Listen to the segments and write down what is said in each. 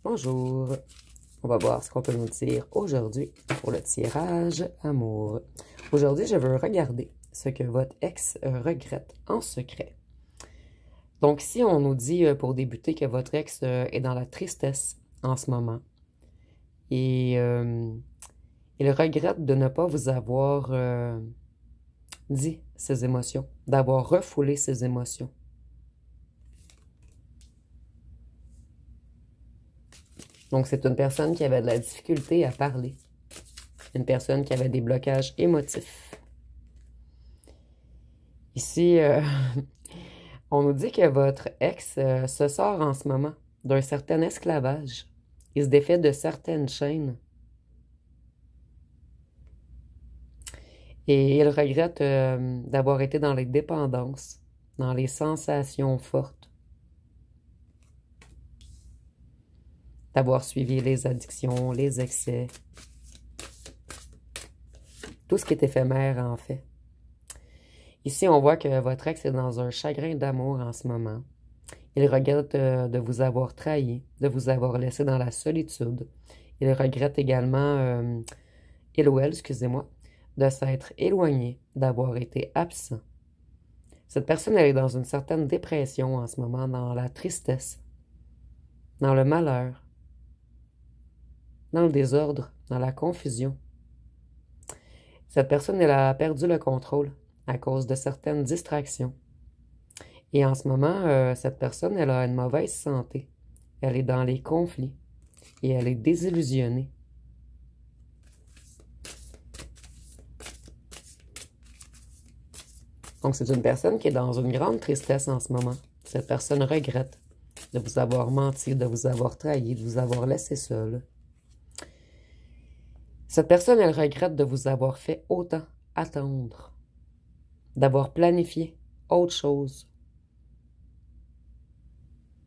Bonjour, on va voir ce qu'on peut nous dire aujourd'hui pour le tirage amour. Aujourd'hui, je veux regarder ce que votre ex regrette en secret. Donc ici, on nous dit pour débuter que votre ex est dans la tristesse en ce moment. Et il regrette de ne pas vous avoir dit ses émotions, d'avoir refoulé ses émotions. Donc, c'est une personne qui avait de la difficulté à parler. Une personne qui avait des blocages émotifs. Ici, on nous dit que votre ex se sort en ce moment d'un certain esclavage. Il se défait de certaines chaînes. Et il regrette d'avoir été dans les dépendances, dans les sensations fortes. D'avoir suivi les addictions, les excès. Tout ce qui est éphémère, en fait. Ici, on voit que votre ex est dans un chagrin d'amour en ce moment. Il regrette de vous avoir trahi, de vous avoir laissé dans la solitude. Il regrette également, il ou elle, excusez-moi, de s'être éloigné, d'avoir été absent. Cette personne, elle est dans une certaine dépression en ce moment, dans la tristesse, dans le malheur, dans le désordre, dans la confusion. Cette personne, elle a perdu le contrôle à cause de certaines distractions. Et en ce moment, cette personne, elle a une mauvaise santé. Elle est dans les conflits et elle est désillusionnée. Donc, c'est une personne qui est dans une grande tristesse en ce moment. Cette personne regrette de vous avoir menti, de vous avoir trahi, de vous avoir laissé seul. Cette personne, elle regrette de vous avoir fait autant attendre, d'avoir planifié autre chose.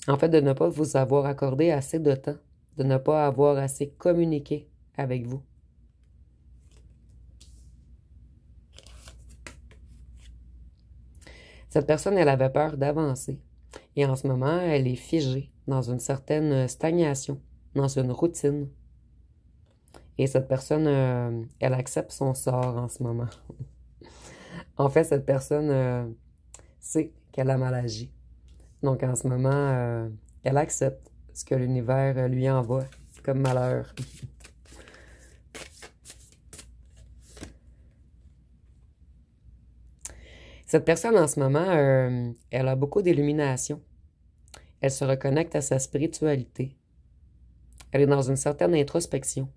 En fait, de ne pas vous avoir accordé assez de temps, de ne pas avoir assez communiqué avec vous. Cette personne, elle avait peur d'avancer. Et en ce moment, elle est figée dans une certaine stagnation, dans une routine. Et cette personne, elle accepte son sort en ce moment. En fait, cette personne sait qu'elle a mal agi. Donc, en ce moment, elle accepte ce que l'univers lui envoie comme malheur. Cette personne, en ce moment, elle a beaucoup d'illumination. Elle se reconnecte à sa spiritualité. Elle est dans une certaine introspection.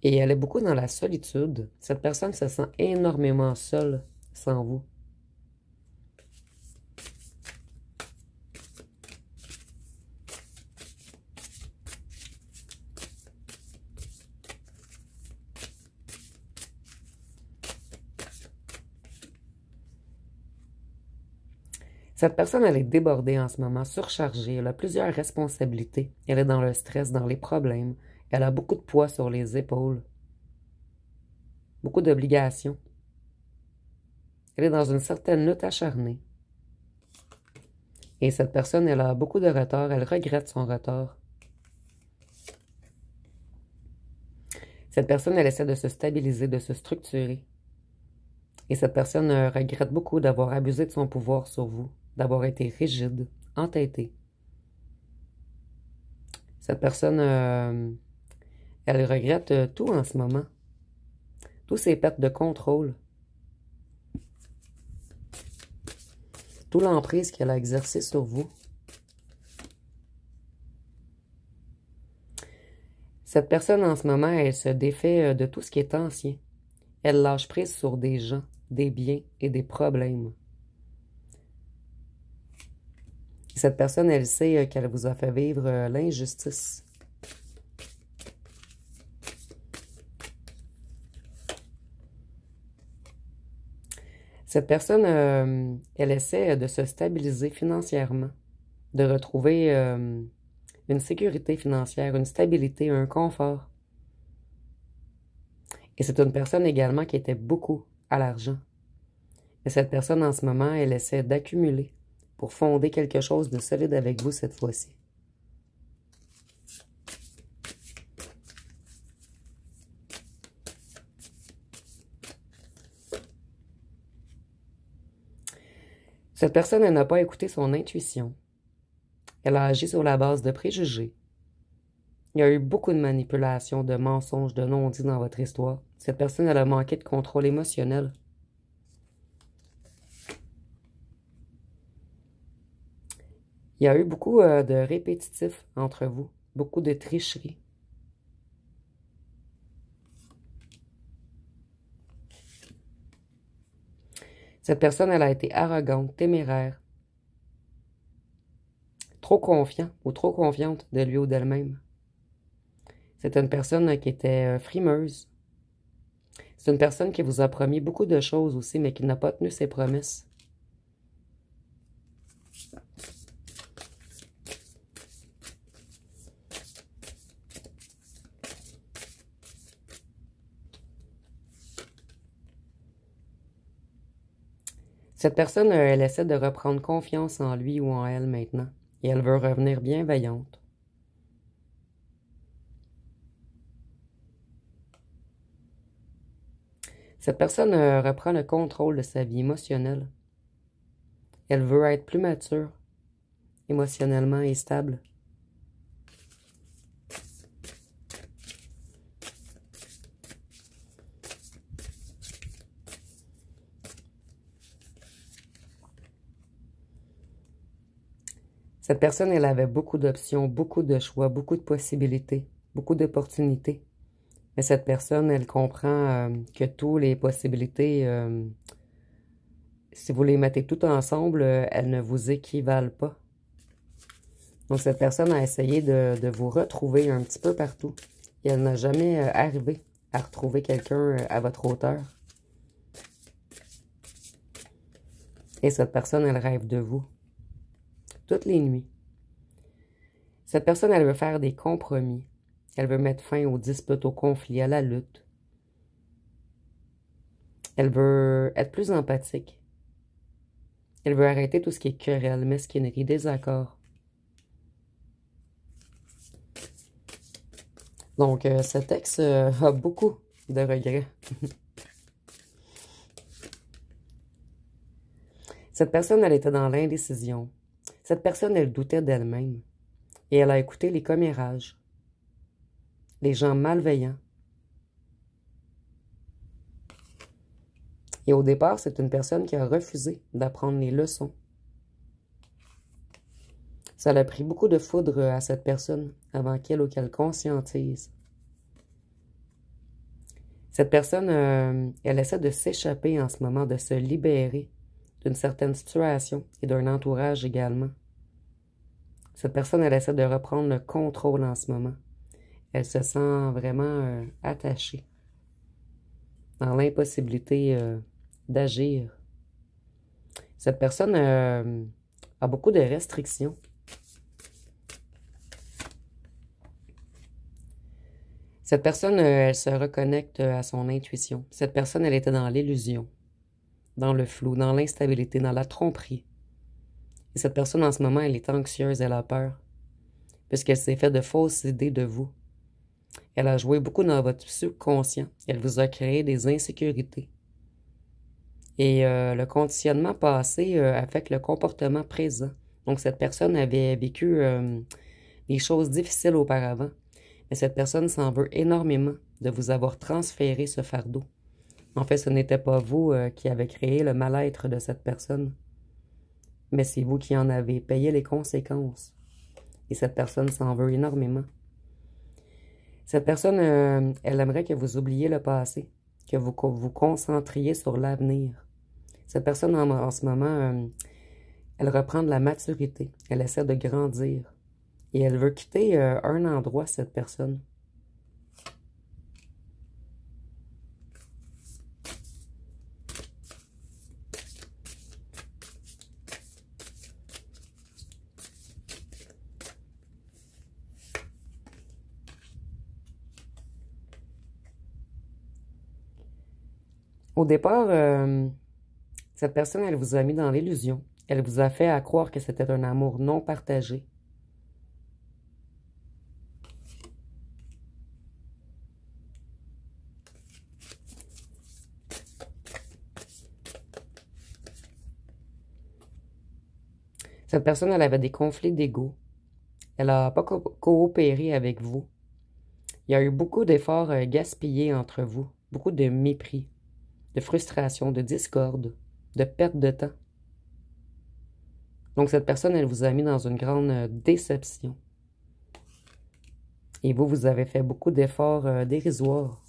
Et elle est beaucoup dans la solitude. Cette personne se sent énormément seule sans vous. Cette personne, elle est débordée en ce moment, surchargée. Elle a plusieurs responsabilités. Elle est dans le stress, dans les problèmes. Elle a beaucoup de poids sur les épaules. Beaucoup d'obligations. Elle est dans une certaine lutte acharnée. Et cette personne, elle a beaucoup de retard. Elle regrette son retard. Cette personne, elle essaie de se stabiliser, de se structurer. Et cette personne regrette beaucoup d'avoir abusé de son pouvoir sur vous, d'avoir été rigide, entêtée. Cette personne, elle regrette tout en ce moment. Tous ces pertes de contrôle. Toute l'emprise qu'elle a exercée sur vous. Cette personne, en ce moment, elle se défait de tout ce qui est ancien. Elle lâche prise sur des gens, des biens et des problèmes. Cette personne, elle sait qu'elle vous a fait vivre l'injustice. Cette personne, elle essaie de se stabiliser financièrement, de retrouver une sécurité financière, une stabilité, un confort. Et c'est une personne également qui était beaucoup à l'argent. Et cette personne, en ce moment, elle essaie d'accumuler pour fonder quelque chose de solide avec vous cette fois-ci. Cette personne, elle n'a pas écouté son intuition. Elle a agi sur la base de préjugés. Il y a eu beaucoup de manipulations, de mensonges, de non-dits dans votre histoire. Cette personne, elle a manqué de contrôle émotionnel. Il y a eu beaucoup de répétitifs entre vous, beaucoup de tricheries. Cette personne, elle a été arrogante, téméraire, trop confiant ou trop confiante de lui ou d'elle-même. C'est une personne qui était frimeuse. C'est une personne qui vous a promis beaucoup de choses aussi, mais qui n'a pas tenu ses promesses. Cette personne, elle essaie de reprendre confiance en lui ou en elle maintenant. Et elle veut revenir bienveillante. Cette personne reprend le contrôle de sa vie émotionnelle. Elle veut être plus mature, émotionnellement et stable. Cette personne, elle avait beaucoup d'options, beaucoup de choix, beaucoup de possibilités, beaucoup d'opportunités. Mais cette personne, elle comprend que toutes les possibilités, si vous les mettez toutes ensemble, elles ne vous équivalent pas. Donc, cette personne a essayé de vous retrouver un petit peu partout. Et elle n'a jamais arrivé à retrouver quelqu'un à votre hauteur. Et cette personne, elle rêve de vous. Toutes les nuits. Cette personne, elle veut faire des compromis. Elle veut mettre fin aux disputes, aux conflits, à la lutte. Elle veut être plus empathique. Elle veut arrêter tout ce qui est querelle, mesquinerie, désaccord. Donc, cet ex a beaucoup de regrets. Cette personne, elle était dans l'indécision. Cette personne, elle doutait d'elle-même. Et elle a écouté les commérages, les gens malveillants. Et au départ, c'est une personne qui a refusé d'apprendre les leçons. Ça a pris beaucoup de foudre à cette personne avant qu'elle ou qu'elle conscientise. Cette personne, elle essaie de s'échapper en ce moment, de se libérer d'une certaine situation et d'un entourage également. Cette personne, elle essaie de reprendre le contrôle en ce moment. Elle se sent vraiment attachée, dans l'impossibilité d'agir. Cette personne a beaucoup de restrictions. Cette personne, elle se reconnecte à son intuition. Cette personne, elle était dans l'illusion, dans le flou, dans l'instabilité, dans la tromperie. Et cette personne, en ce moment, elle est anxieuse, elle a peur, puisqu'elle s'est fait de fausses idées de vous. Elle a joué beaucoup dans votre subconscient. Elle vous a créé des insécurités. Et le conditionnement passé affecte le comportement présent. Donc, cette personne avait vécu des choses difficiles auparavant. Mais cette personne s'en veut énormément de vous avoir transféré ce fardeau. En fait, ce n'était pas vous qui avez créé le mal-être de cette personne. Mais c'est vous qui en avez payé les conséquences. Et cette personne s'en veut énormément. Cette personne, elle aimerait que vous oubliez le passé, que vous vous concentriez sur l'avenir. Cette personne, en ce moment, elle reprend de la maturité. Elle essaie de grandir. Et elle veut quitter un endroit, cette personne. Au départ, cette personne, elle vous a mis dans l'illusion. Elle vous a fait à croire que c'était un amour non partagé. Cette personne, elle avait des conflits d'ego. Elle n'a pas coopéré avec vous. Il y a eu beaucoup d'efforts gaspillés entre vous, beaucoup de mépris, de frustration, de discorde, de perte de temps. Donc cette personne, elle vous a mis dans une grande déception. Et vous, vous avez fait beaucoup d'efforts dérisoires.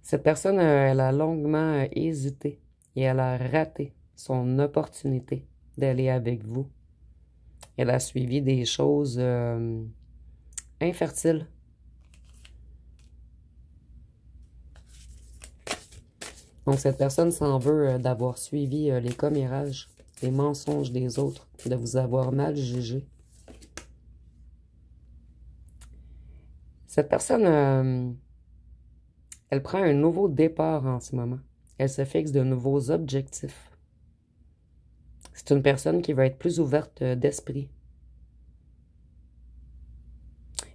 Cette personne, elle a longuement hésité et elle a raté son opportunité d'aller avec vous. Elle a suivi des choses infertiles. Donc cette personne s'en veut d'avoir suivi les commérages, les mensonges des autres, de vous avoir mal jugé. Cette personne, elle prend un nouveau départ en ce moment. Elle se fixe de nouveaux objectifs. C'est une personne qui va être plus ouverte d'esprit.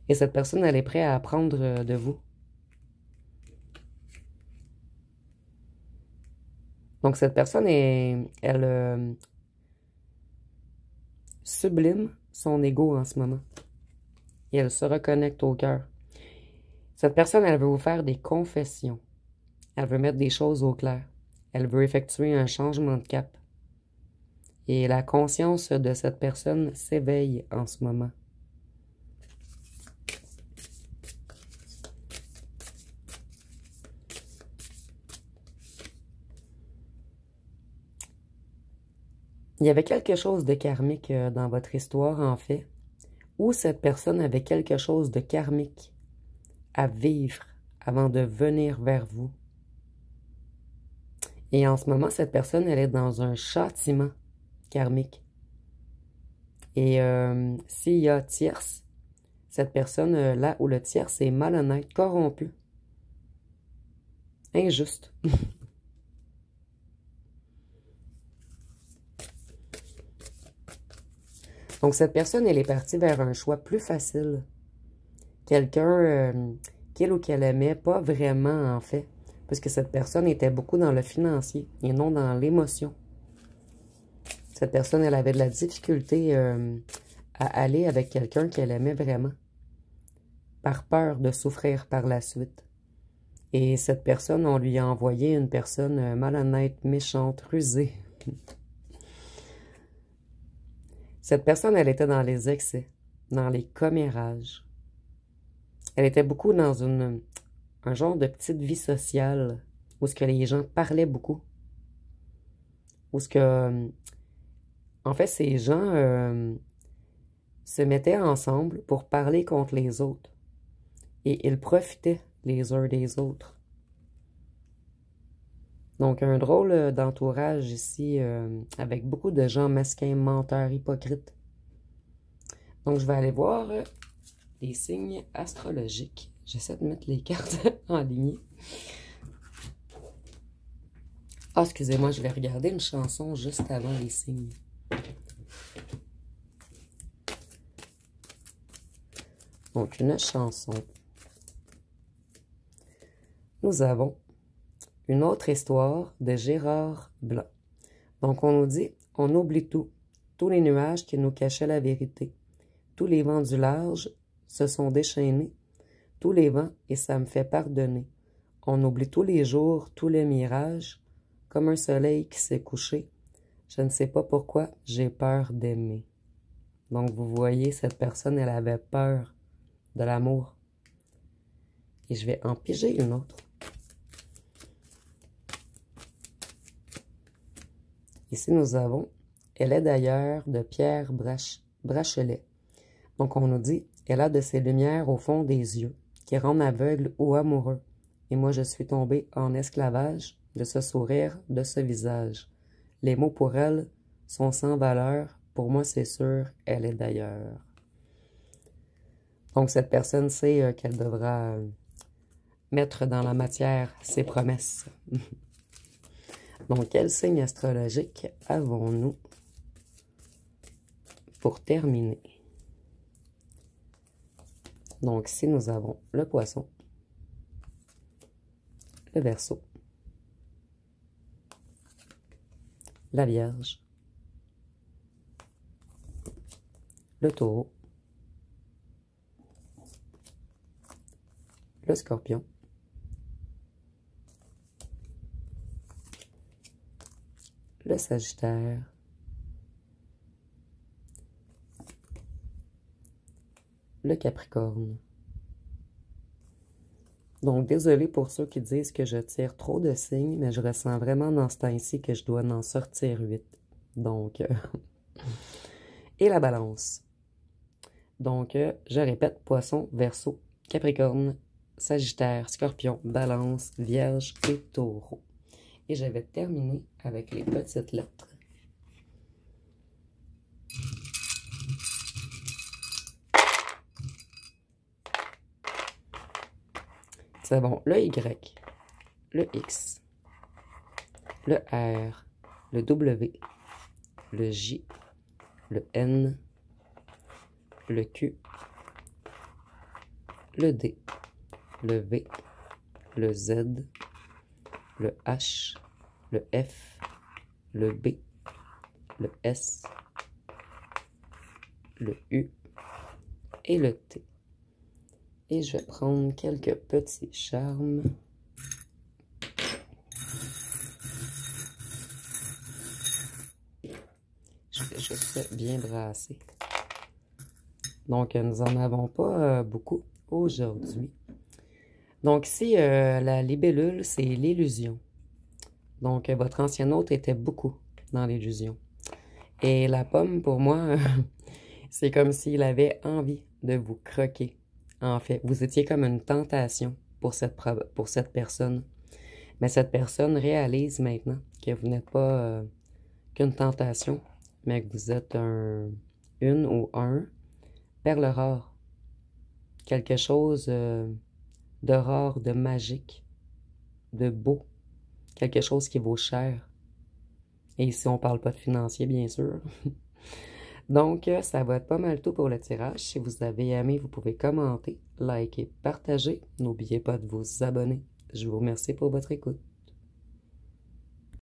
Et cette personne, elle est prête à apprendre de vous. Donc cette personne, elle sublime son ego en ce moment. Et elle se reconnecte au cœur. Cette personne, elle veut vous faire des confessions. Elle veut mettre des choses au clair. Elle veut effectuer un changement de cap. Et la conscience de cette personne s'éveille en ce moment. Il y avait quelque chose de karmique dans votre histoire, en fait, où cette personne avait quelque chose de karmique à vivre avant de venir vers vous. Et en ce moment, cette personne, elle est dans un châtiment karmique. Et s'il y a tierce, cette personne, là où le tierce est malhonnête, corrompu, injuste. Donc cette personne, elle est partie vers un choix plus facile. Quelqu'un qu'il ou qu'elle aimait pas vraiment, en fait. Parce que cette personne était beaucoup dans le financier et non dans l'émotion. Cette personne, elle avait de la difficulté à aller avec quelqu'un qu'elle aimait vraiment. Par peur de souffrir par la suite. Et cette personne, on lui a envoyé une personne malhonnête, méchante, rusée. Cette personne, elle était dans les excès, dans les commérages. Elle était beaucoup dans un genre de petite vie sociale où ce que les gens parlaient beaucoup. Où ce que, en fait, ces gens se mettaient ensemble pour parler contre les autres. Et ils profitaient les uns des autres. Donc, un drôle d'entourage ici, avec beaucoup de gens mesquins, menteurs, hypocrites. Donc, je vais aller voir les signes astrologiques. J'essaie de mettre les cartes en ligne. Ah, excusez-moi, je vais regarder une chanson juste avant les signes. Donc, une chanson. Nous avons une autre histoire de Gérard Blanc. Donc, on nous dit, on oublie tout, tous les nuages qui nous cachaient la vérité. Tous les vents du large se sont déchaînés, tous les vents, et ça me fait pardonner. On oublie tous les jours, tous les mirages, comme un soleil qui s'est couché. Je ne sais pas pourquoi, j'ai peur d'aimer. Donc, vous voyez, cette personne, elle avait peur de l'amour. Et je vais en piger une autre. Ici, nous avons « Elle est d'ailleurs de Pierre Brachelet ». Donc, on nous dit « Elle a de ces lumières au fond des yeux, qui rendent aveugle ou amoureux. Et moi, je suis tombée en esclavage de ce sourire, de ce visage. Les mots pour elle sont sans valeur. Pour moi, c'est sûr, elle est d'ailleurs. » Donc, cette personne sait qu'elle devra mettre dans la matière ses promesses. Donc, quel signe astrologique avons-nous pour terminer? Donc, ici, nous avons le Poisson, le Verseau, la Vierge, le Taureau, le Scorpion, le Sagittaire, le Capricorne. Donc, désolé pour ceux qui disent que je tire trop de signes, mais je ressens vraiment dans ce temps-ci que je dois en sortir 8. Donc, et la Balance. Donc, je répète, Poisson, Verseau, Capricorne, Sagittaire, Scorpion, Balance, Vierge et Taureau. Et je vais terminer avec les petites lettres. C'est bon, le Y, le X, le R, le W, le J, le N, le Q, le D, le V, le Z, le H, le F, le B, le S, le U et le T. Et je vais prendre quelques petits charmes. Je vais juste bien brasser. Donc, nous n'en avons pas beaucoup aujourd'hui. Donc ici, la libellule, c'est l'illusion. Donc, votre ancien hôte était beaucoup dans l'illusion. Et la pomme, pour moi, c'est comme s'il avait envie de vous croquer. En fait, vous étiez comme une tentation pour cette personne. Mais cette personne réalise maintenant que vous n'êtes pas qu'une tentation, mais que vous êtes une ou un perle rare. Quelque chose de rare, de magique, de beau. Quelque chose qui vaut cher. Et ici, on ne parle pas de financier, bien sûr. Donc, ça va être pas mal tout pour le tirage. Si vous avez aimé, vous pouvez commenter, liker, partager. N'oubliez pas de vous abonner. Je vous remercie pour votre écoute.